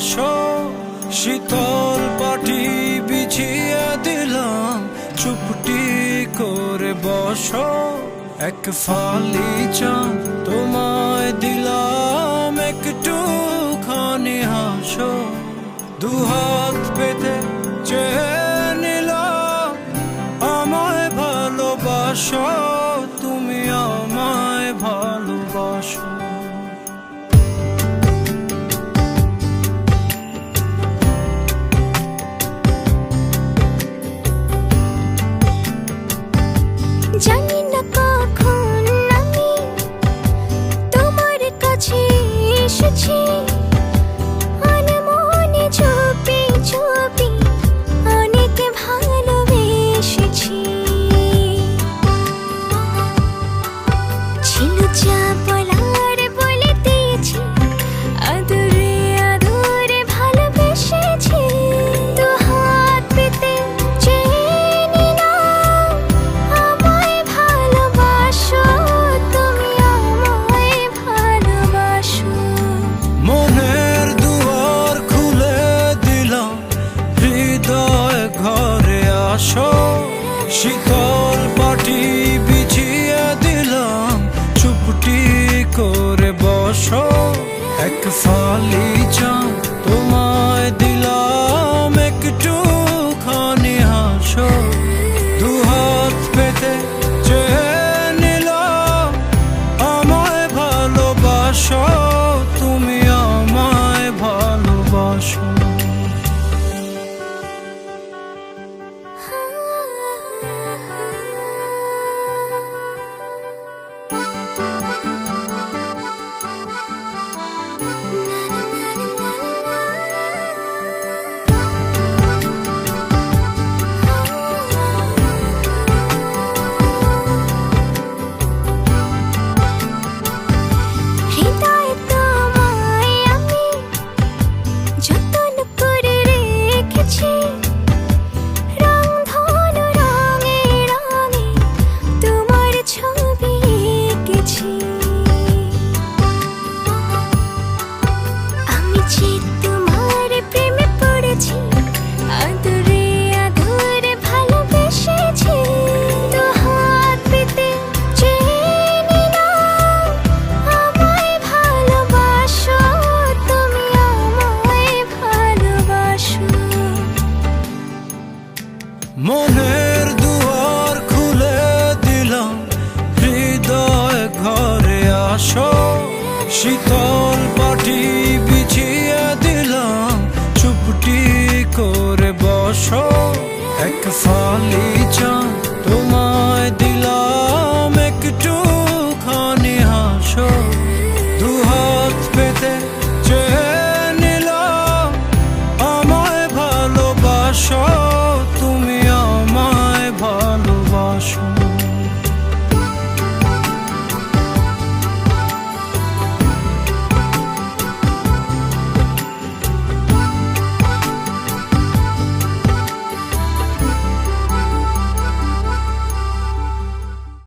আসো, শীতল পাটি বিছিয়ে দিলাম, চুপটি করে বসো। এক ফালি চাঁদ তোমায় দিলাম, একটুখানি হাসো। দুহাত পেতে চেয়ে নিলাম, আমায় ভালোবাসো, তুমি আমায় ভালোবাসো। জানি না কখন আমি তোমার কাছে এসেছি, আনমনে চুপি চুপি অনেক ভালোবেসেছি। ছিল যা বলার বলে দিয়েছি, আদরে আদরে ভালোবেসেছি। দু হাত পেতে চেয়ে নিলাম, আমায় ভালোবাসো, তুমি আমায় ভালোবাসো। মনের দুয়ার খুলে দিলাম, হৃদয় ঘরে আসো। শীতল পাটি বিছিয়ে দিলাম, চুপটি করে বসো। এক ফালি চাঁদ তোমায় দিলাম, একটুখানি হাসো। দুহাত পেতে চেয়ে নিলাম, আমায় ভালোবাসো, তুমি আমায় ভালোবাসো। হৃদয়ে তোমায় আমি যতন করে রেখেছি, রংধনু রঙে রঙে তোমার ছবি এঁকেছি। আমি যে তোমার প্রেমে পড়েছি, আদরে আদরে ভালোবেসেছি। দু হাত পেতে চেয়ে নিলাম, আমায় ভালোবাসো, তুমি আমায় ভালোবাসো। মনের দুয়ার খুলে দিলাম, হৃদয় ঘরে আসো। শীতল পাটি বিছিয়ে দিলাম, চুপটি করে বসো। এক ফালি চাঁদ